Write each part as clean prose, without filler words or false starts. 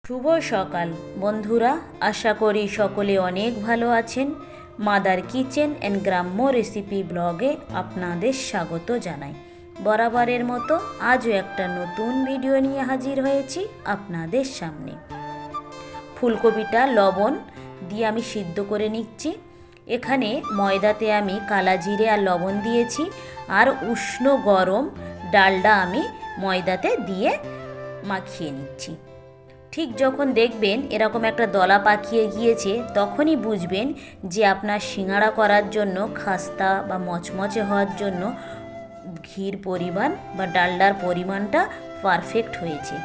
শুভ সকাল বন্ধুরা, আশা করি সকলে অনেক ভালো আছেন। মাদার কিচেন অ্যান্ড গ্রাম্য রেসিপি ব্লগে আপনাদের স্বাগত জানাই। বরাবরের মতো আজও একটা নতুন ভিডিও নিয়ে হাজির হয়েছি আপনাদের সামনে। ফুলকপিটা লবণ দিয়ে আমি সিদ্ধ করে নিচ্ছি। এখানে ময়দাতে আমি কালা জিরে আর লবণ দিয়েছি, আর উষ্ণ গরম ডালডা আমি ময়দাতে দিয়ে মাখিয়ে নিচ্ছি। ঠিক যখন দেখবেন এরকম একটা দলা পাকিয়ে গিয়েছে, তখনই বুঝবেন যে আপনার সিঙাড়া করার জন্য, খাস্তা বা মচমচে হওয়ার জন্য ঘির পরিমাণ বা ডালডার পরিমাণটা পারফেক্ট হয়েছে।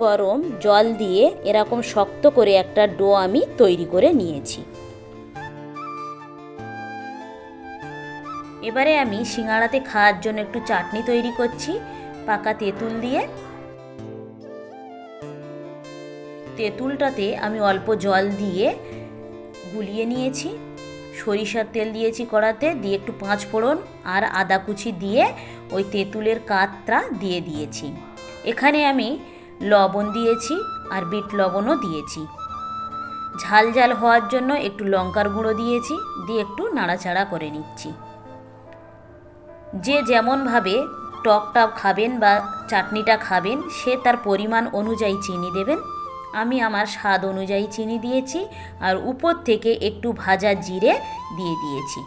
গরম জল দিয়ে এরকম শক্ত করে একটা ডো আমি তৈরি করে নিয়েছি। এবারে আমি সিঙাড়াতে খাওয়ার জন্য একটু চাটনি তৈরি করছি পাকা তেঁতুল দিয়ে। তেঁতুলটাতে আমি অল্প জল দিয়ে গুলিয়ে নিয়েছি। সরিষার তেল দিয়েছি কড়াতে, দিয়ে একটু পাঁচ ফোড়ন আর আদা কুচি দিয়ে ওই তেঁতুলের কাতটা দিয়ে দিয়েছি। এখানে আমি লবণ দিয়েছি আর বিট লবণও দিয়েছি। ঝাল ঝাল হওয়ার জন্য একটু লঙ্কার গুঁড়ো দিয়েছি, দিয়ে একটু নাড়াচাড়া করে নিচ্ছি। যে যেমনভাবে টকটা খাবেন বা চাটনিটা খাবেন, সে তার পরিমাণ অনুযায়ী চিনি দেবেন। আমি আমার স্বাদ অনুযায়ী চিনি দিয়েছি, আর উপর থেকে একটু ভাজা জিরে দিয়ে দিয়েছি।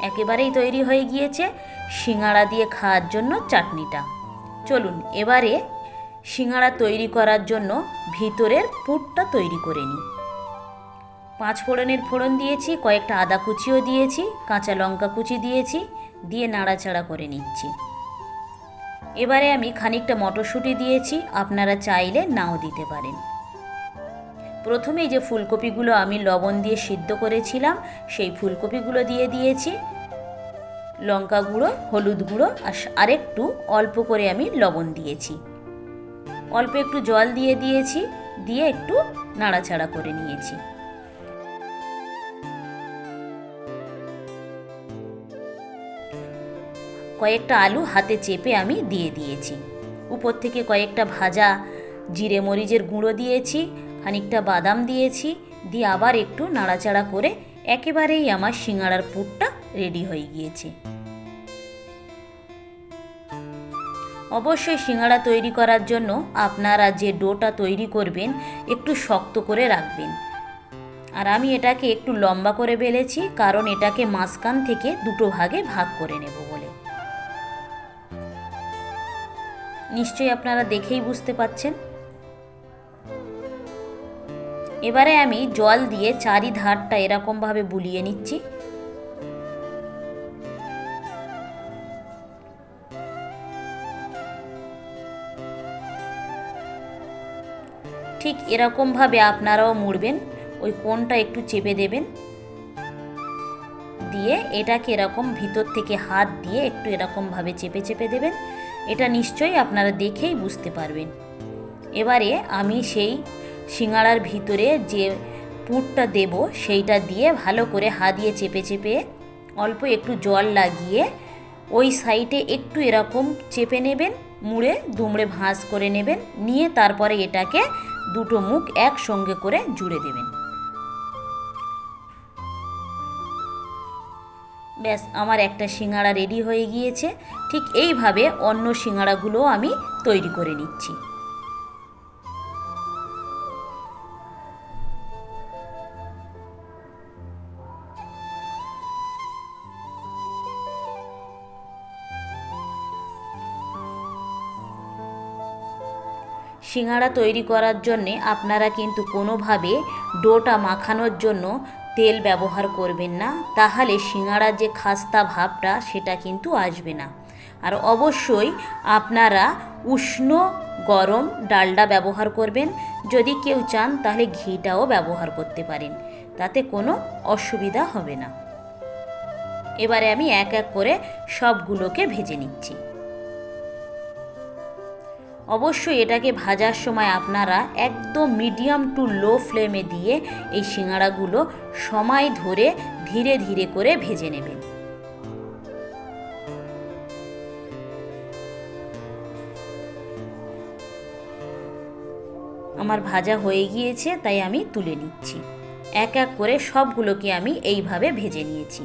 একেবারেই তৈরি হয়ে গিয়েছে সিঙাড়া দিয়ে খাওয়ার জন্য চাটনিটা। চলুন এবারে সিঙাড়া তৈরি করার জন্য ভিতরের পুরটা তৈরি করে নিই। পাঁচ ফোড়নের ফোড়ন দিয়েছি, কয়েকটা আদা কুচিও দিয়েছি, কাঁচা লঙ্কা কুচি দিয়েছি, দিয়ে নাড়াচাড়া করে নিচ্ছি। এবারে আমি খানিকটা মটরশুঁটি দিয়েছি, আপনারা চাইলে নাও দিতে পারেন। প্রথমেই যে ফুলকপিগুলো আমি লবণ দিয়ে সিদ্ধ করেছিলাম, সেই ফুলকপিগুলো দিয়ে দিয়েছি। লঙ্কা গুঁড়ো, হলুদ গুঁড়ো আর আরেকটু অল্প করে আমি লবণ দিয়েছি। অল্প একটু জল দিয়ে দিয়েছি, দিয়ে একটু নাড়াচাড়া করে নিয়েছি। কয়েকটা আলু হাতে চেপে আমি দিয়ে দিয়েছি। উপর থেকে কয়েকটা ভাজা জিরে মরিচের গুঁড়ো দিয়েছি, খানিকটা বাদাম দিয়েছি, দিয়ে আবার একটু নাড়াচাড়া করে একেবারেই আমার সিঙাড়ার পুরটা রেডি হয়ে গিয়েছে। অবশ্যই সিঙাড়া তৈরি করার জন্য আপনারা যে ডোটা তৈরি করবেন একটু শক্ত করে রাখবেন। আর আমি এটাকে একটু লম্বা করে বেলেছি, কারণ এটাকে মাঝখান থেকে দুটো ভাগে ভাগ করে নেব বলে। নিশ্চয়ই আপনারা দেখেই বুঝতে পাচ্ছেন। এবারে আমি জল দিয়ে চারিধারটা এরকমভাবে বুলিয়ে নিচ্ছি। ঠিক এরকমভাবে আপনারাও মুড়বেন, ওই কোণটা একটু চেপে দেবেন, দিয়ে এটাকে এরকম ভিতর থেকে হাত দিয়ে একটু এরকমভাবে চেপে চেপে দেবেন। এটা নিশ্চয়ই আপনারা দেখেই বুঝতে পারবেন। এবারে আমি সেই সিঙাড়ার ভিতরে যে পুরটা দেব, সেইটা দিয়ে ভালো করে হাত দিয়ে চেপে চেপে অল্প একটু জল লাগিয়ে ওই সাইডে একটু এরকম চেপে নেবেন, মুড়ে দুমড়ে ভাঁজ করে নেবেন, নিয়ে তারপরে এটাকে দুটো মুখ একসঙ্গে করে জুড়ে দেবেন। ব্যাস, আমার একটা সিঙাড়া রেডি হয়ে গিয়েছে। ঠিক এইভাবে অন্য সিঙাড়াগুলো আমি তৈরি করে নিচ্ছি। সিঙাড়া তৈরি করার জন্যে আপনারা কিন্তু কোনোভাবে ডোটা মাখানোর জন্য তেল ব্যবহার করবেন না, তাহলে সিঙাড়ার যে খাস্তা ভাবটা সেটা কিন্তু আসবে না। আর অবশ্যই আপনারা উষ্ণ গরম ডালডা ব্যবহার করবেন। যদি কেউ চান তাহলে ঘিটাও ব্যবহার করতে পারেন, তাতে কোনো অসুবিধা হবে না। এবারে আমি এক এক করে সবগুলোকে ভেজে নিচ্ছি। অবশ্যই এটাকে ভাজার সময় আপনারা একদম মিডিয়াম টু লো ফ্লেমে দিয়ে এই সিঙাড়াগুলো সময় ধরে ধীরে ধীরে করে ভেজে নেবেন। আমার ভাজা হয়ে গিয়েছে, তাই আমি তুলে নিচ্ছি। এক এক করে সবগুলোকে আমি এইভাবে ভেজে নিয়েছি।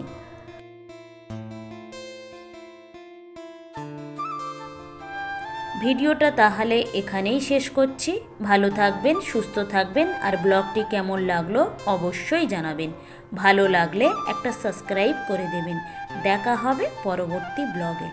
ভিডিওটা তাহলে এখানেই শেষ করছি। ভালো থাকবেন, সুস্থ থাকবেন, আর ব্লগটি কেমন লাগলো অবশ্যই জানাবেন। ভালো লাগলে একটা সাবস্ক্রাইব করে দেবেন। দেখা হবে পরবর্তী ব্লগে।